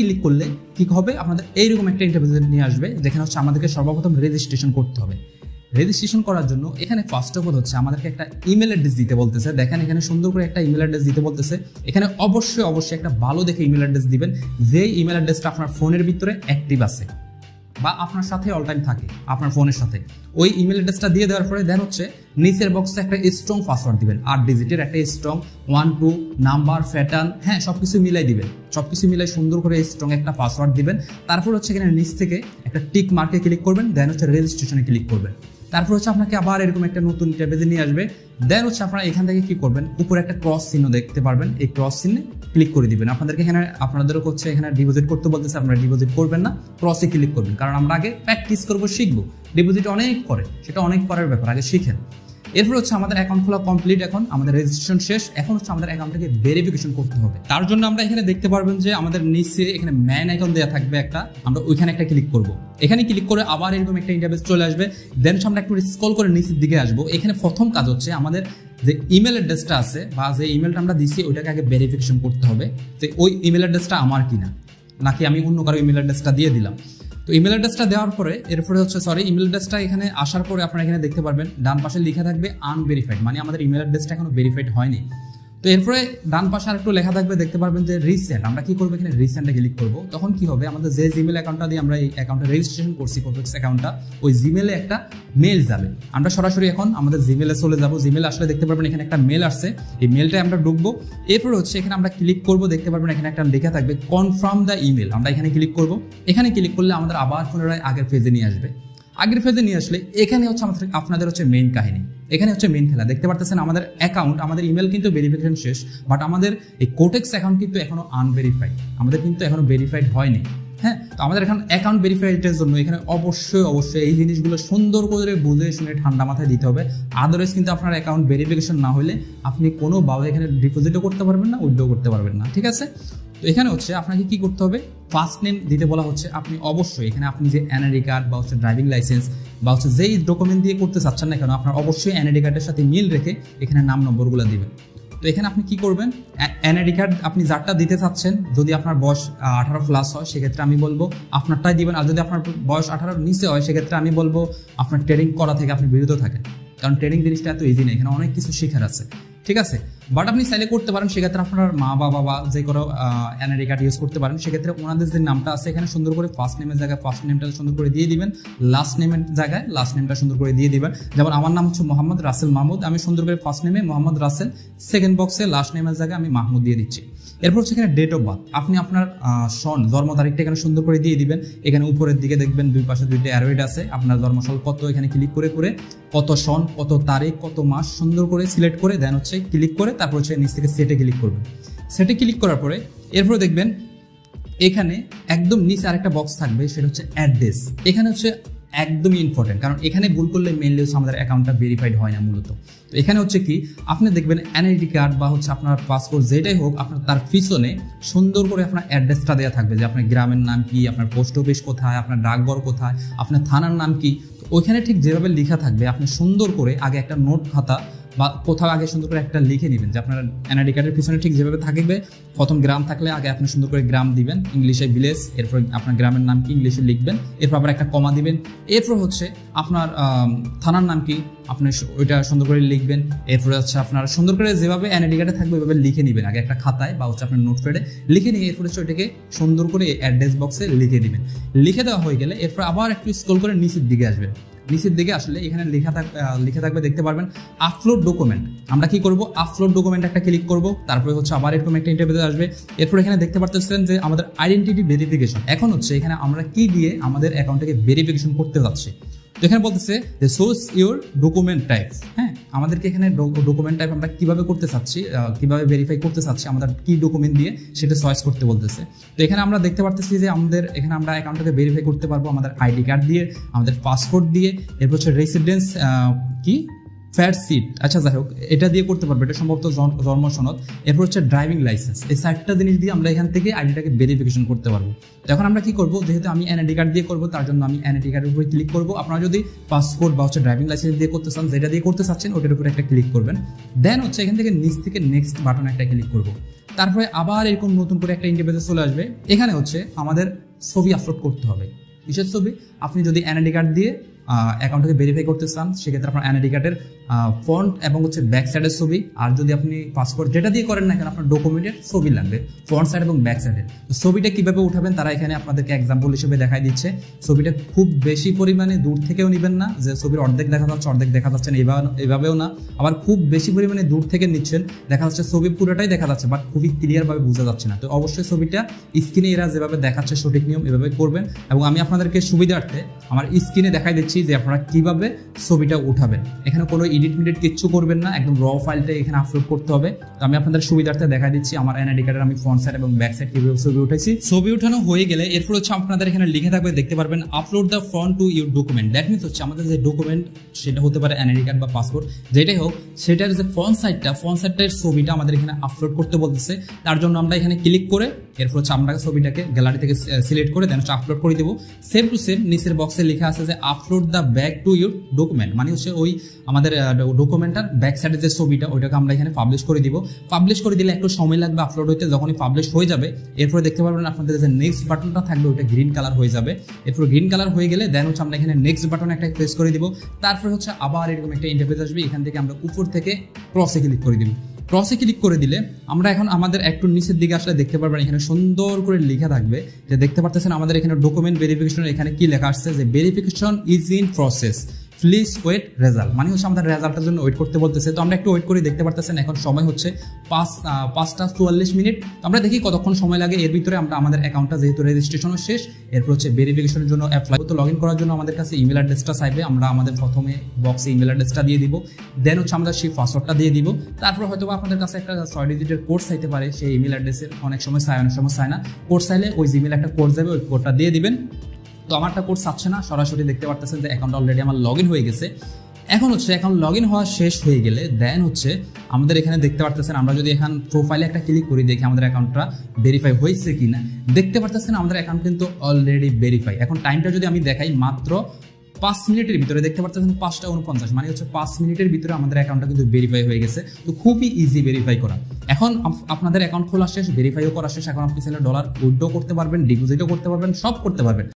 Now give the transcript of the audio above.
Click করলে কি হবে, আপনাদের এইরকম একটা ইন্টারফেস নিয়ে আসবে, যেখানে হচ্ছে আমাদেরকে সর্বপ্রথম রেজিস্ট্রেশন করতে হবে। রেজিস্ট্রেশন করার জন্য এখানে ফার্স্ট অফ অল হচ্ছে আমাদেরকে একটা ইমেল অ্যাড্রেস দিতে বলতেছে। দেখেন এখানে সুন্দর করে একটা ইমেল অ্যাড্রেস দিতে বলতেছে। এখানে অবশ্যই একটা ভালো দেখে ইমেল অ্যাড্রেস দিবেন, যে ইমেল অ্যাড্রেসটা আপনার ফোনের ভিতরে অ্যাক্টিভ আছে বা আপনার সাথে অল টাইম থাকে আপনার ফোনের সাথে। ওই ইমেল অ্যাড্রেসটা দিয়ে দেওয়ার পরে দেন হচ্ছে নিচের বক্সে একটা স্ট্রং পাসওয়ার্ড দিবেন, 8 ডিজিটের একটা স্ট্রং 1 2 নাম্বার প্যাটার্ন, হ্যাঁ সবকিছু মিলাই দিবেন। সবকিছু মিলাই সুন্দর করে স্ট্রং একটা পাসওয়ার্ড দিবেন। তারপর হচ্ছে এখানে নিচ থেকে একটা টিক মার্কে ক্লিক করবেন, দেন হচ্ছে রেজিস্ট্রেশনে ক্লিক করবেন। তারপর হচ্ছে আপনাকে আবার এরকম একটা নতুন পেজে নিয়ে আসবে। দেন হচ্ছে আপনারা এখান থেকে কি করবেন, উপরে একটা ক্রস চিহ্ন দেখতে পারবেন, এই ক্রস চিহ্নে ক্লিক করে দিবেন। আপনাদেরকে এখানে আপনাদেরও হচ্ছে এখানে ডিপোজিট করতে বলতেছে, আপনারা ডিপোজিট করবেন না, ক্রসে ক্লিক করবেন। কারণ আমরা আগে প্র্যাকটিস করবো, শিখবো। ডিপোজিট অনেক পরে, সেটা অনেক পরের ব্যাপার, আগে শিখেন। এরপর হচ্ছে আমাদের অ্যাকাউন্ট খোলা কমপ্লিট, এখন আমাদের রেজিস্ট্রেশন শেষ। এখন হচ্ছে আমাদের অ্যাকাউন্টটাকে ভেরিফিকেশন করতে হবে। তার জন্য আমরা এখানে দেখতে পারবেন যে আমাদের নিচে এখানে ম্যান আইকন দেওয়া থাকবে একটা, আমরা ওইখানে একটা ক্লিক করব। এখানে ক্লিক করে আবার এরকম একটা ইন্টারফেস চলে আসবে। দেন আমরা একটু স্ক্রল করে নিচের দিকে আসবো। এখানে প্রথম কাজ হচ্ছে আমাদের যে ইমেল অ্যাড্রেসটা আছে বা যে ইমেলটা আমরা দিচ্ছি ওইটাকে আগে ভেরিফিকেশন করতে হবে যে ওই ইমেল অ্যাড্রেসটা আমার কিনা, নাকি আমি অন্য কারো ইমেল অ্যাড্রেসটা দিয়ে দিলাম। তো ইমেল অ্যাড্রেসটা দেওয়ার পরে এরপরে হচ্ছে ইমেল অ্যাড্রেসটা এখানে আসার পরে আপনারা এখানে দেখতে পারবেন ডান পাশে লেখা থাকবে আনভেরিফাইড, মানে আমাদের ইমেল অ্যাড্রেসটা এখনো ভেরিফাইড হয়নি। তো এরপরে ডান পাশে আর একটু লেখা থাকবে, দেখতে পারবেন যে রিসেন্ট। আমরা কি করবো, এখানে রিসেন্টে ক্লিক করবো। তখন কি হবে, আমাদের যে জিমেল অ্যাকাউন্টটা দিয়ে আমরা এই অ্যাকাউন্টে রেজিস্ট্রেশন করছি, কোফিক্স অ্যাকাউন্টটা, ওই জিমেলে একটা মেল যাবে। আমরা সরাসরি এখন আমাদের জিমেলে চলে যাবো। জিমেল আসলে দেখতে পারবেন এখানে একটা মেল আসছে, এই মেলটায় আমরা ঢুকবো। এরপরে হচ্ছে এখানে আমরা ক্লিক করবো, দেখতে পারবেন এখানে একটা লেখা থাকবে কনফার্ম দ্য ইমেল। আমরা এখানে ক্লিক করবো। এখানে ক্লিক করলে আমাদের আবার পুনরায় আগের পেজে নিয়ে আসবে। আগের পেজে নিয়ে আসলে এখানে হচ্ছে আপনাদের হচ্ছে মেইন কাহিনী, এখানে হচ্ছে মেইন খেলা। দেখতে পারতেছেন আমাদের অ্যাকাউন্ট, আমাদের ইমেল কিন্তু ভেরিফিকেশন শেষ, বাট আমাদের এই কোটেক্স অ্যাকাউন্ট কিন্তু এখনো আনভেরিফাইড, আমাদের কিন্তু এখনো ভেরিফাইড হয়নি। হ্যাঁ, তো আমাদের এখন অ্যাকাউন্ট ভেরিফাইডের জন্য এখানে অবশ্যই এই জিনিসগুলো সুন্দর করে বুঝে শুনে ঠান্ডা মাথায় দিতে হবে। আদারওয়াইজ কিন্তু আপনার অ্যাকাউন্ট ভেরিফিকেশন না হলে আপনি কোনোভাবে এখানে ডিপোজিটও করতে পারবেন না, উইথড্র করতে পারবেন না। ঠিক আছে, তো এখানে হচ্ছে আপনাকে কি করতে হবে, ফার্স্ট নেম দিতে বলা হচ্ছে। আপনি অবশ্যই এখানে আপনি যে এনআইডি কার্ড বা হচ্ছে ড্রাইভিং লাইসেন্স বা হচ্ছে যেই ডকুমেন্ট দিয়ে করতে চাচ্ছেন না কেন, আপনার অবশ্যই এনআইডি কার্ডের সাথে মিল রেখে এখানে নাম নম্বরগুলো দিবেন। তো এখানে আপনি কি করবেন, এনআইডি কার্ড আপনি যারটা দিতে চাচ্ছেন, যদি আপনার বয়স 18+ হয় সেক্ষেত্রে আমি বলবো আপনারটাই দিবেন। আর যদি আপনার বয়স 18-র নিচে হয় সেক্ষেত্রে আমি বলবো আপনার ট্রেডিং করা থেকে আপনি বিরত থাকেন, কারণ ট্রেডিং জিনিসটা এত ইজি না, এখানে অনেক কিছু শেখার আছে। ঠিক আছে, বাট আপনি চাইলে করতে পারেন, সেক্ষেত্রে আপনার মা বাবা বা যে কোনো এনআইডি কার্ড ইউজ করতে পারেন। সেক্ষেত্রে ওনাদের যে নামটা আছে এখানে সুন্দর করে ফার্স্ট নেমের জায়গায় ফার্স্ট নেমটা সুন্দর করে দিয়ে দিবেন, লাস্ট নেমের জায়গায় লাস্ট নেমটা সুন্দর করে দিয়ে দিবেন। যেমন আমার নাম হচ্ছে মোহাম্মদ রাসেল মাহমুদ, আমি সুন্দর করে ফার্স্ট নেমে মোহাম্মদ রাসেল, সেকেন্ড বক্সে লাস্ট নেমের জায়গায় আমি মাহমুদ দিয়ে দিচ্ছি। এরপর হচ্ছে এখানে ডেট অফ বার্থ, আপনি আপনার সন জন্ম তারিখটা এখানে সুন্দর করে দিয়ে দিবেন। এখানে উপরের দিকে দেখবেন দুই পাশে দুইটা অ্যারোয়েড আছে, আপনার জন্মসাল কত, এখানে ক্লিক করে কত সন, কত তারিখ, কত মাস সুন্দর করে সিলেক্ট করে দেন হচ্ছে ক্লিক করে তারপর হচ্ছে নিচ থেকে সেটে ক্লিক করবেন। সেটে ক্লিক করার পরে এরপরে দেখবেন এখানে একদম নিচে আরেকটা বক্স থাকবে, সেটা হচ্ছে অ্যাড্রেস। এখানে হচ্ছে একদমই ইম্পর্টেন্ট, কারণ এখানে ভুল করলে মেইনলি হচ্ছে আমাদের অ্যাকাউন্টটা ভেরিফাইড হয় না মূলত। তো এখানে হচ্ছে কি, আপনি দেখবেন এনআইডি কার্ড বা হচ্ছে আপনার পাসপোর্ট যেটাই হোক, আপনার তার পিছনে সুন্দর করে আপনার অ্যাড্রেসটা দেওয়া থাকবে, যে আপনার গ্রামের নাম কি, আপনার পোস্ট অফিস কোথায়, আপনার ডাকঘর কোথায়, আপনার থানার নাম কি। তো ওইখানে ঠিক যেভাবে লেখা থাকবে আপনি সুন্দর করে আগে একটা নোট খাতা বা কোথাও আগে সুন্দর করে একটা লিখে নেবেন, যে আপনার এনআইডি কার্ডের পিছনে ঠিক যেভাবে থাকবে, প্রথম গ্রাম থাকলে আগে আপনি সুন্দর করে গ্রাম দিবেন, ইংলিশে ভিলেজ, এরপর আপনার গ্রামের নাম কি ইংলিশে লিখবেন, এরপর আবার একটা কমা দিবেন। এরপর হচ্ছে আপনার থানার নাম কি আপনি ওইটা সুন্দর করে লিখবেন। এরপরে হচ্ছে আপনার সুন্দর করে যেভাবে এনআইডি কার্ডে থাকবে ওইভাবে লিখে নেবেন আগে একটা খাতায় বা হচ্ছে আপনার নোটপ্যাডে লিখে নিয়ে এরপর হচ্ছে ওইটাকে সুন্দর করে অ্যাড্রেস বক্সে লিখে দিবেন। লিখে দেওয়া হয়ে গেলে এরপর আবার একটু স্ক্রল করে নিচের দিকে আসবেন। নিচের দিকে আসলে এখানে লেখা থাকবে, দেখতে পারবেন আপলোড ডকুমেন্ট। আমরা কি করব, আপলোড ডকুমেন্ট একটা ক্লিক করব। তারপরে হচ্ছে আবার এরকম একটা ইন্টারফেস আসবে। এরপর এখানে দেখতে পাচ্ছেন যে আমাদের আইডেন্টিটি ভেরিফিকেশন। এখন হচ্ছে এখানে আমরা কি দিয়ে আমাদের অ্যাকাউন্টটাকে ভেরিফিকেশন করতে যাচ্ছি। তো এখানে বলতেছে যে সোর্স ইউর ডকুমেন্ট টাইপ। হ্যাঁ, আমাদেরকে এখানে ডকুমেন্ট টাইপ আমরা কিভাবে করতে চাচ্ছি, কিভাবে ভেরিফাই করতে চাচ্ছি, আমাদের কি ডকুমেন্ট দিয়ে সেটা চয়েস করতে বলতেছে। তো এখানে আমরা দেখতে পারতেছি যে আমাদের এখানে আমরা অ্যাকাউন্টটাকে ভেরিফাই করতে পারবো আমাদের আইডি কার্ড দিয়ে, আমাদের পাসপোর্ট দিয়ে, এরপর হচ্ছে রেসিডেন্স কি ফ্যাট সিট, আচ্ছা যাই হোক এটা দিয়ে করতে পারবো, এটা সম্ভবত জন্ম সনদ। এরপর হচ্ছে ড্রাইভিং লাইসেন্স। এই 4টা জিনিস দিয়ে আমরা এখান থেকে আইডিটাকে ভেরিফিকেশন করতে পারবো। এখন আমরা কি করবো, যেহেতু আমি এনআইডি কার্ড দিয়ে করবো তার জন্য আমি এনআইডি কার্ডের উপরে ক্লিক করবো। আপনারা যদি পাসপোর্ট বা হচ্ছে ড্রাইভিং লাইসেন্স দিয়ে করতে চান, যেটা দিয়ে করতে চাচ্ছেন ওটার উপরে একটা ক্লিক করবেন। দেন হচ্ছে এখান থেকে নিচ থেকে নেক্সট বাটন একটা ক্লিক করবো। তারপরে আবার এরকম নতুন করে একটা ইন্টারফেসে চলে আসবে। এখানে হচ্ছে আমাদের ছবি আপলোড করতে হবে। কিসের ছবি? আপনি যদি এনআইডি কার্ড দিয়ে অ্যাকাউন্টটাকে ভেরিফাই করতে চান সেক্ষেত্রে আপনার এনআইডি কার্ডের ফ্রন্ট এবং হচ্ছে ব্যাক সাইডের ছবি, আর যদি আপনি পাসপোর্ট যেটা দিয়ে করেন না কেন আপনার ডকুমেন্টের ছবি লাগবে ফ্রন্ট সাইড এবং ব্যাক সাইডের। তো ছবিটা কীভাবে উঠাবেন তারা এখানে আপনাদেরকে এক্সাম্পল হিসেবে দেখাই দিচ্ছে। ছবিটা খুব বেশি পরিমাণে দূর থেকেও নেবেন না, যে ছবির অর্ধেক দেখা যাচ্ছে অর্ধেক দেখা যাচ্ছে না, এভাবেও না। আবার খুব বেশি পরিমাণে দূর থেকে নিচ্ছেন, দেখা যাচ্ছে ছবি পুরোটাই দেখা যাচ্ছে বাট খুবই ক্লিয়ারভাবে বোঝা যাচ্ছে না। তো অবশ্যই ছবিটা স্ক্রিনে এরা যেভাবে দেখাচ্ছে সঠিক নিয়ম এভাবে করবেন। এবং আমি আপনাদেরকে সুবিধার্থে আমার স্ক্রিনে দেখাই দিচ্ছি যে আপনারা কীভাবে ছবিটা উঠাবেন। এখানে কোনো এডিট মিডিট কিচ্ছু করবেন না, একদম র ফাইলটা এখানে আপলোড করতে হবে। তো আমি আপনাদের সুবিধার্থে দেখা দিচ্ছি আমার এনআইডি কার্ডের আমি ফ্রন্ট সাইড এবং ব্যাক সাইড কীভাবে ছবি উঠেছি। ছবি উঠানো হয়ে গেলে এরপর হচ্ছে আপনাদের এখানে লিখে থাকবে, দেখতে পারবেন upload the front to your document. That means হচ্ছে আমাদের যে ডকুমেন্ট সেটা হতে পারে এনআইডি কার্ড বা পাসপোর্ট যেটাই হোক, সেটার যে ফ্রন্ট সাইডটার ছবিটা আমাদের এখানে আপলোড করতে বলতেছে। তার জন্য আমরা এখানে ক্লিক করে এরপর হচ্ছে আমরা ছবিটাকে গ্যালারি থেকে সিলেক্ট করে দেন হচ্ছে আপলোড করে দেবো। সেম টু সেম নিচের বক্সে লেখা আছে যে upload the back to your document, মানে হচ্ছে ওই আমাদের ডকুমেন্টার ব্যাক সাইডের যে ছবিটা ওইটাকে আমরা এখানে পাবলিশ করে দিব। পাবলিশ করে দিলে একটু সময় লাগবে আপলোড হইতে, যখনই পাবলিশ হয়ে যাবে এরপরে দেখতে পারবেন আপনাদের যে নেক্সট বাটনটা থাকবে ওইটা গ্রিন কালার হয়ে যাবে। এরপর গ্রিন কালার হয়ে গেলে দেন হচ্ছে আমরা এখানে নেক্সট বাটন একটা প্রেস করে দিব। তারপরে হচ্ছে আবার এরকম একটা ইন্টারফেস আসবে, এখান থেকে আমরা উপর থেকে ক্রসে ক্লিক করে দিব। ক্রসে ক্লিক করে দিলে আমরা এখন আমাদের একটু নিচের দিকে আসলে দেখতে পারবেন এখানে সুন্দর করে লেখা থাকবে, যে দেখতে পাচ্ছেন আমাদের এখানে ডকুমেন্ট ভেরিফিকেশনের এখানে কি লেখা আসছে যে verification is in process, please wait result, মানে হচ্ছে আমাদের রেজাল্টের জন্য ওয়েট করতে বলতেছে। তো আমরা একটু ওয়েট করে দেখতে পারতেছেন এখন সময় হচ্ছে 5:44। আমরা দেখি কতক্ষণ সময় লাগে। এর ভিতরে আমরা আমাদের অ্যাকাউন্টটা যেহেতু রেজিস্ট্রেশনও শেষ, এরপর হচ্ছে ভেরিফিকেশনের জন্য অ্যাপ্লাই তো লগ ইন করার জন্য আমাদের কাছে ইমেল অ্যাড্রেসটা চাইবে। আমরা আমাদের প্রথমে বক্সে ইমেল অ্যাড্রেসটা দিয়ে দিব, দেন হচ্ছে আমরা সেই পাসওয়ার্ডটা দিয়ে দিব। তারপর হয়তো আপনাদের কাছে একটা 6 ডিজিটের কোড চাইতে পারে সেই ইমেল অ্যাড্রেসের, অনেক সময় চায় অনেক সময় চায় না। কোড চাইলে ওই জিমেল একটা কোড যাবে, ওই কোডটা দিয়ে দিবেন। তো আমারটা কোড চাচ্ছে না, সরাসরি দেখতে পারতেছেন যে অ্যাকাউন্ট অলরেডি আমার লগ ইন হয়ে গেছে। এখন হচ্ছে অ্যাকাউন্ট লগ ইন হওয়া শেষ হয়ে গেলে দেন হচ্ছে আমাদের এখানে দেখতে পারতেছেন আমরা যদি এখন প্রোফাইলে একটা ক্লিক করি দেখি আমাদের অ্যাকাউন্টটা ভেরিফাই হয়েছে কিনা। দেখতে পারতেছেন আমাদের অ্যাকাউন্ট কিন্তু অলরেডি ভেরিফাই। এখন টাইমটা যদি আমি দেখাই মাত্র 5 মিনিটের ভিতরে, দেখতে পাচ্ছেন 5:49, মানে হচ্ছে 5 মিনিটের ভিতরে আমাদের অ্যাকাউন্টটা কিন্তু ভেরিফাই হয়ে গেছে। তো খুবই ইজি ভেরিফাই করা। এখন আপনাদের অ্যাকাউন্ট খোলা শেষ, ভেরিফাইও করা শেষ। এখন আপনি চাইলে ডলার উইথড্র করতে পারবেন, ডিপোজিটও করতে পারবেন, সব করতে পারবেন।